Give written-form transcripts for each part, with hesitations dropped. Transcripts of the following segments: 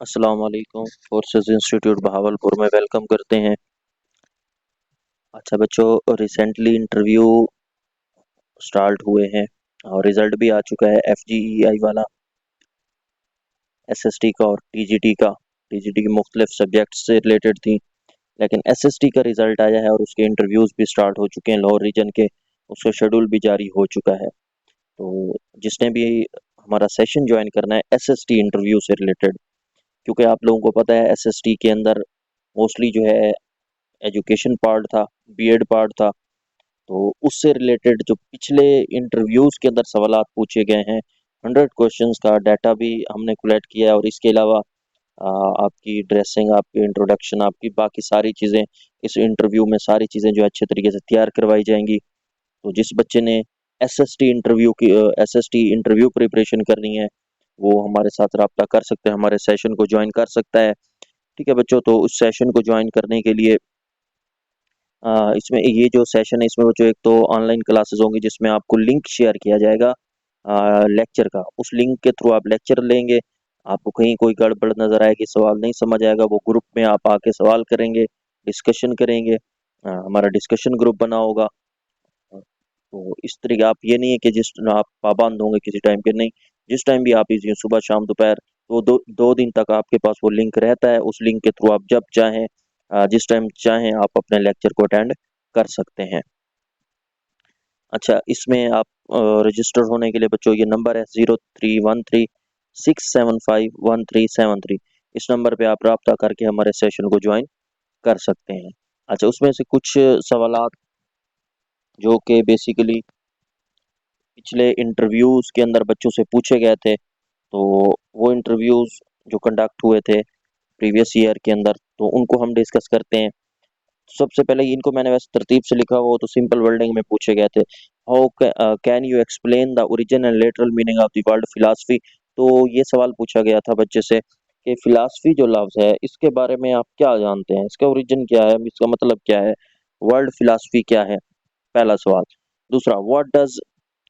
अस्सलाम वालेकुम। Forces institute Bahawalpur में वेलकम करते हैं। अच्छा बच्चों, रिसेंटली इंटरव्यू स्टार्ट हुए हैं और रिज़ल्ट भी आ चुका है FGEI वाला, SST का और TGT का। TGT के मुख्तलिफ सब्जेक्ट से रिलेटेड थी, लेकिन SST का रिज़ल्ट आया है और उसके इंटरव्यूज़ भी स्टार्ट हो चुके हैं लाहौर रीजन के। उसका शेड्यूल भी जारी हो चुका है। तो जिसने भी हमारा सेशन ज्वाइन करना है SST इंटरव्यू से रिलेटेड, क्योंकि आप लोगों को पता है SST के अंदर मोस्टली जो है एजुकेशन पार्ट था, बीएड पार्ट था। तो उससे रिलेटेड जो पिछले इंटरव्यूज़ के अंदर सवालात पूछे गए हैं, 100 क्वेश्चंस का डाटा भी हमने कलेक्ट किया है। और इसके अलावा आपकी ड्रेसिंग, आपकी इंट्रोडक्शन, आपकी बाकी सारी चीज़ें इस इंटरव्यू में सारी चीज़ें जो अच्छे तरीके से तैयार करवाई जाएंगी। तो जिस बच्चे ने एसएसटी इंटरव्यू प्रिपरेशन करनी है, वो हमारे साथ रब्ता कर सकते हैं, हमारे सेशन को ज्वाइन कर सकता है। ठीक है बच्चों, तो उस सेशन को ज्वाइन करने के लिए इसमें ये जो सेशन है, इसमें जो एक तो ऑनलाइन क्लासेस होंगी जिसमें आपको लिंक शेयर किया जाएगा लेक्चर का। उस लिंक के थ्रू आप लेक्चर लेंगे। आपको कहीं कोई गड़बड़ नज़र आएगी, सवाल नहीं समझ आएगा, वो ग्रुप में आप आके सवाल करेंगे, डिस्कशन करेंगे। हमारा डिस्कशन ग्रुप बना होगा। तो इस तरीके आप ये नहीं है कि जिस आप पाबंद होंगे किसी टाइम के, नहीं, जिस टाइम भी आप इसी सुबह शाम दोपहर, तो दो दिन तक आपके पास वो लिंक रहता है। उस लिंक के थ्रू आप जब चाहें, जिस टाइम चाहें, आप अपने लेक्चर को अटेंड कर सकते हैं। अच्छा, इसमें आप रजिस्टर होने के लिए बच्चों ये नंबर है 03136751 373। इस नंबर पे आप रब्ता करके हमारे सेशन को ज्वाइन कर सकते हैं। अच्छा, उसमें से कुछ सवालात जो कि बेसिकली पिछले इंटरव्यूज़ के अंदर बच्चों से पूछे गए थे, तो वो इंटरव्यूज़ जो कंडक्ट हुए थे प्रीवियस ईयर के अंदर, तो उनको हम डिस्कस करते हैं। सबसे पहले इनको मैंने वैसे तरतीब से लिखा हुआ, तो सिंपल वर्डिंग में पूछे गए थे। How can you explain the origin and lateral meaning of the word philosophy. तो ये सवाल पूछा गया था बच्चे से कि फिलॉसफी जो लफ्ज़ है, इसके बारे में आप क्या जानते हैं, इसका ओरिजिन क्या है, इसका मतलब क्या है, वर्ड फिलॉसफी क्या है, पहला सवाल। दूसरा, what does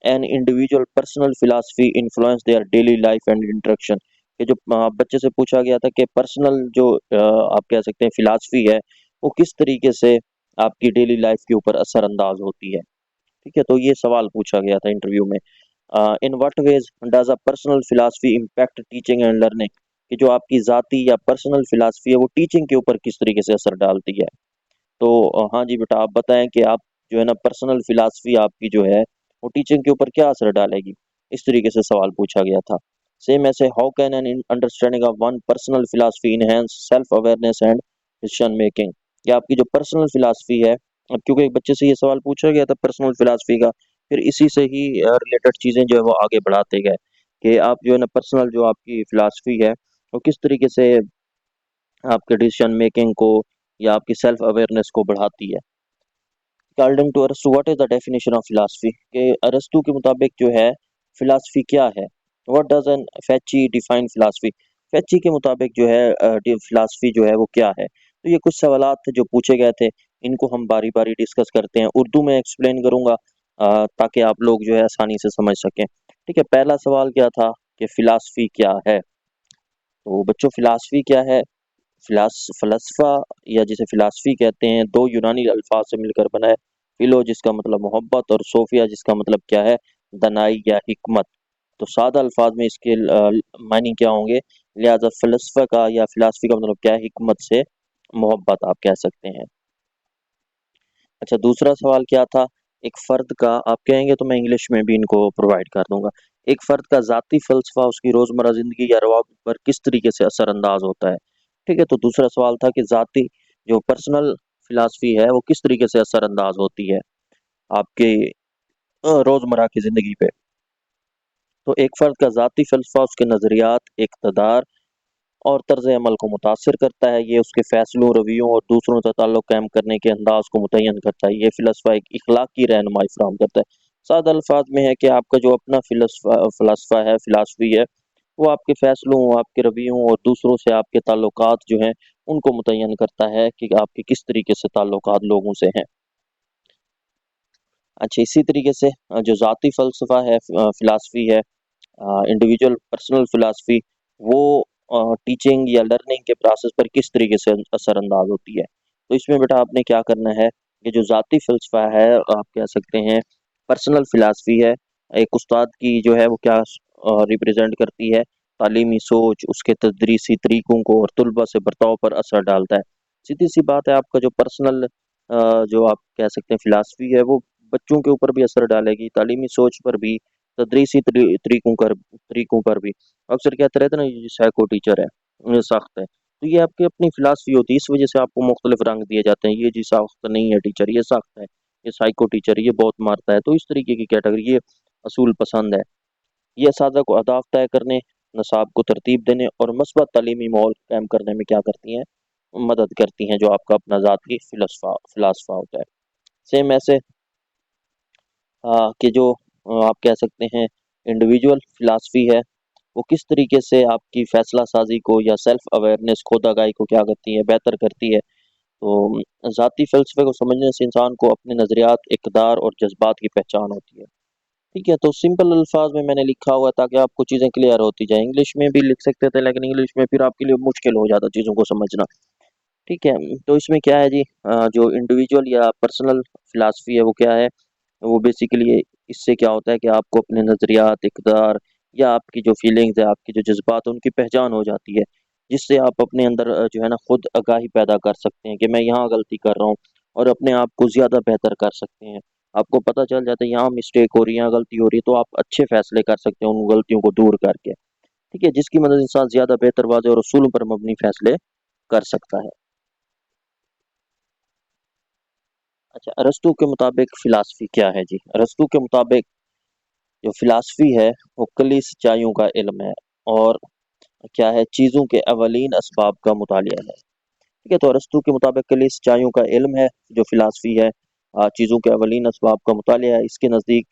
an individual personal philosophy influence their daily life and interaction. ये जो बच्चे से पूछा गया था कि पर्सनल जो आप कह सकते हैं फिलॉसफी है, वो किस तरीके से आपकी डेली लाइफ के ऊपर असरअंदाज होती है। ठीक है, तो ये सवाल पूछा गया था इंटरव्यू में। In what ways does a personal philosophy impact teaching and learning, कि जो आपकी ज़ाती या पर्सनल फिलॉसफी है वो टीचिंग के ऊपर किस तरीके से असर डालती है। तो हाँ जी बेटा, आप बताएं कि आप जो है ना पर्सनल फिलॉसफी आपकी जो है वो टीचिंग के ऊपर क्या असर डालेगी। इस तरीके से सवाल पूछा गया था। सेम ऐसे, how can an understanding of one personal philosophy enhance self awareness and decision making. या आपकी जो पर्सनल फिलॉसफी है, अब क्योंकि एक बच्चे से ये सवाल पूछा गया था पर्सनल फिलॉसफी का, फिर इसी से ही रिलेटेड चीज़ें जो है वो आगे बढ़ाते गए कि आप जो है ना पर्सनल जो आपकी फिलॉसफी है वो किस तरीके से आपके डिसीजन मेकिंग को या आपकी सेल्फ अवेयरनेस को बढ़ाती है। अकॉर्डिंग टू अरस्तु, what is the definition of philosophy, के अरस्तु के मुताबिक जो है फिलॉसफी क्या है। What does an Fichte define philosophy, Fichte के मुताबिक जो है फिलॉसफी जो है वो क्या है। तो ये कुछ सवालात थे जो पूछे गए थे, इनको हम बारी बारी डिस्कस करते हैं। उर्दू में एक्सप्लेन करूंगा ताकि आप लोग जो है आसानी से समझ सकें। ठीक है, पहला सवाल क्या था कि फिलॉसफी क्या है। तो बच्चों, फिलॉसफी क्या है। फलसफा या जिसे फिलॉसफी कहते हैं, दो यूनानी अल्फाज से मिलकर बना है। फिलो जिसका मतलब मोहब्बत, और सोफिया जिसका मतलब क्या है, दनाई या हिकमत। तो सादा अल्फाज में इसके मायने क्या होंगे, लिहाजा फलसफा का या फिलॉसफी का मतलब क्या है, हिकमत से मोहब्बत आप कह सकते हैं। अच्छा, दूसरा सवाल क्या था, एक फर्द का, आप कहेंगे तो मैं इंग्लिश में भी इनको प्रोवाइड कर दूंगा, एक फर्द का जाती फलसफा उसकी रोजमर्रा जिंदगी या रवाब पर किस तरीके से असरअंदाज होता है। ठीक है, तो दूसरा सवाल था कि जाती जो पर्सनल फिलॉसफी है वो किस तरीके से असरअंदाज होती है आपके रोजमर्रा की जिंदगी पे। तो एक फर्द का जाती फलसफा उसके नजरियात, इक़्तिदार और तर्ज अमल को मुतासर करता है। ये उसके फैसलों, रवैयों और दूसरों से ताल्लुक़ कायम करने के अंदाज को मुतय्यन करता है। ये फ़लसफ़ा एक इखलाकी रहनुमाई फ़राहम करता है। सादा अल्फाज में है कि आपका जो अपना फ़लसफ़ा है, फ़िलासफ़ी है, वो आपके फैसलों, आपके रवैयों और दूसरों से आपके ताल्लुकात जो हैं उनको मुतय्यन करता है कि आपके किस तरीके से ताल्लुकात लोगों से हैं। अच्छा, इसी तरीके से जो ज़ाती फ़लसफ़ा है, फ़िलासफ़ी है, इंडिविजुअल पर्सनल फ़िलासफ़ी, वो टीचिंग या लर्निंग के प्रोसेस पर किस तरीके से असर अंदाज होती है। तो इसमें बेटा आपने क्या करना है कि जो ज़ाती फ़लसफ़ा है, आप कह सकते हैं पर्सनल फ़िलॉसफ़ी है, एक उस्ताद की जो है वो क्या रिप्रेज़ेंट करती है, तालीमी सोच, उसके तदरीसी तरीकों को और तलबा से बर्ताव पर असर डालता है। सीधी-सी बात है, आपका जो पर्सनल जो आप कह सकते हैं फ़िलॉसफ़ी है, वो बच्चों के ऊपर भी असर डालेगी, तालीमी सोच पर भी, तदरीसी तरीकों पर भी। अक्सर कहते रहते हैं ना, ये साइको टीचर है, ये सख्त है। तो ये आपकी अपनी फ़िलॉसफ़ी होती है, इस वजह से आपको मुख्तलिफ रंग दिए जाते हैं। ये जी सख्त नहीं है टीचर, ये सख्त है। ये साइको टीचर है, ये बहुत मारता है। तो इस तरीके की कैटेगरी, ये असूल पसंद है। ये असातिज़ा को अहदाफ तय करने, नसाब को तरतीब देने और मस्बत तालीमी माहौल कायम करने में क्या करती हैं? मदद करती हैं, जो आपका अपना ज़ाती फ़िलॉसफ़ा होता है। सेम ऐसे कि जो आप कह सकते हैं इंडिविजुअल फ़िलॉसफ़ी है, वो किस तरीके से आपकी फ़ैसला साज़ी को या सेल्फ़ अवेयरनेस, खुद आगाही को क्या करती है? बेहतर करती है। तो ज़ाती फ़लसफ़े को समझने से इंसान को अपने नज़रियात, इक़दार और जज़्बात की पहचान होती है। ठीक है, तो सिंपल अल्फ़ाज़ में मैंने लिखा हुआ है ताकि आपको चीज़ें क्लियर होती जाएँ। इंग्लिश में भी लिख सकते थे, लेकिन इंग्लिश में फिर आपके लिए मुश्किल हो जाता चीज़ों को समझना। ठीक है, तो इसमें क्या है जी, जो इंडिविजुअल या पर्सनल फ़िलॉसफ़ी है वो क्या है? वो बेसिकली इससे क्या होता है कि आपको अपने नज़रियात, इक़दार या आपकी जो फ़ीलिंग्स है, आपके जो जज़्बात हैं, उनकी पहचान हो जाती है, जिससे आप अपने अंदर जो है ना खुद आगाही पैदा कर सकते हैं कि मैं यहाँ गलती कर रहा हूँ, और अपने आप को ज़्यादा बेहतर कर सकते हैं। आपको पता चल जाता है यहाँ मिस्टेक हो रही है, यहाँ गलती हो रही है, तो आप अच्छे फ़ैसले कर सकते हैं उन गलतियों को दूर करके। ठीक है, जिसकी मदद इंसान ज़्यादा बेहतर, वाज़ेह और उसूलों पर मबनी फ़ैसले कर सकता है। अच्छा, अरस्तू के मुताबिक फ़िलॉसफ़ी क्या है जी? अरस्तू के मुताबिक जो फ़िलॉसफ़ी है, वो कुल्ली सच्चाइयों का इल्म है, और क्या है, चीज़ों के अवलीन असबाब का मुतालिया है। ठीक है, तो अरस्तू के मुताबिक कुल्ली सच्चाइयों का इल्म है, जो फ़िलॉसफ़ी है, चीज़ों के अवलीन असबाब का मुतालिया है। इसके नज़दीक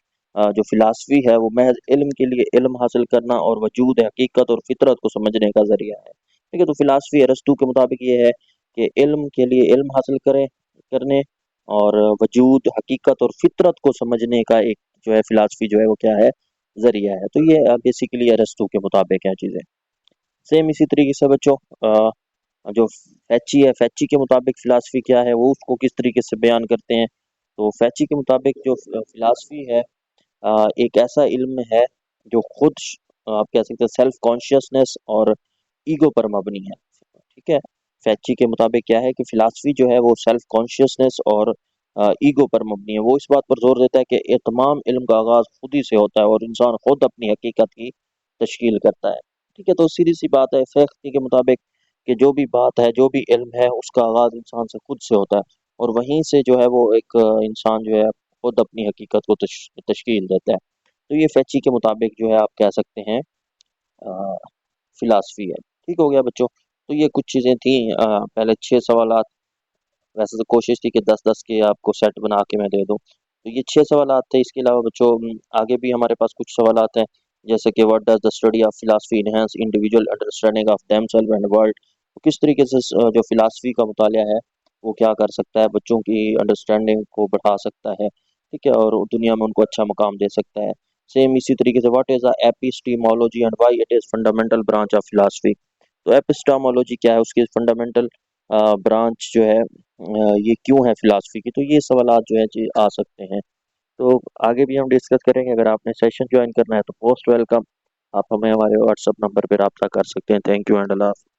जो फ़िलॉसफ़ी है, वो महज़ इल्म के लिए इल्म हासिल करना और वजूद, हकीकत और फ़ितरत को समझने का ज़रिया है। ठीक है, तो फ़िलॉसफ़ी अरस्तू के मुताबिक ये है कि इल्म के लिए इल्म हासिल करने और वजूद, हकीकत और फ़ितरत को समझने का एक जो है फ़िलॉसफ़ी जो है वो क्या है? ज़रिया है। तो ये बेसिकली अरस्तू के मुताबिक हैं चीज़ें। सेम इसी तरीके से बच्चों, जो फैची है, फैची के मुताबिक फ़िलॉसफ़ी क्या है, वो उसको किस तरीके से बयान करते हैं। तो फैची के मुताबिक जो फ़िलॉसफ़ी है, एक ऐसा इल्म है जो खुद आप कह सकते हैं सेल्फ कॉन्शियसनेस और ईगो पर मबनी है। ठीक है, फैची के मुताबिक क्या है कि फ़िलॉसफ़ी जो है वो सेल्फ कॉन्शियसनेस और ईगो पर मबनी है। वो इस बात पर ज़ोर देता है कि ये तमाम इल्म का आगाज़ खुद ही से होता है और इंसान खुद अपनी हकीकत की तश्कील करता है। ठीक है, तो सीधी-सी बात है, फैक्टी के मुताबिक कि जो भी बात है, जो भी इल्म है, उसका आगाज़ इंसान से खुद से होता है, और वहीं से जो है वो एक इंसान जो है खुद अपनी हकीकत को तश्कील देता है। तो ये फैची के मुताबिक जो है आप कह सकते हैं फ़िलॉसफ़ी है। ठीक हो गया बच्चों? तो ये कुछ चीज़ें थी, पहले 6 सवालात। वैसे तो कोशिश थी कि 10-10 के आपको सेट बना के मैं दे दूँ। तो ये 6 सवालात थे, इसके अलावा बच्चों आगे भी हमारे पास कुछ सवालात हैं, जैसे कि what does the study of philosophy enhance individual understanding of themselves and world. तो किस तरीके से जो फिलॉसफी का मुतालिया है, वो क्या कर सकता है, बच्चों की अंडरस्टैंडिंग को बढ़ा सकता है, ठीक है? और दुनिया में उनको अच्छा मकाम दे सकता है। सेम इसी तरीके से what is the epistemology and why it is fundamental branch of philosophy. तो एपिस्टेमोलॉजी क्या है, उसकी फंडामेंटल ब्रांच जो है, ये क्यों है फिलॉसफी की। तो ये सवालात जो है जी आ सकते हैं। तो आगे भी हम डिस्कस करेंगे। अगर आपने सेशन ज्वाइन करना है तो मोस्ट वेलकम। आप हमें हमारे व्हाट्सएप नंबर पे राब्ता कर सकते हैं। थैंक यू एंड अल्लाह हाफ़िज़।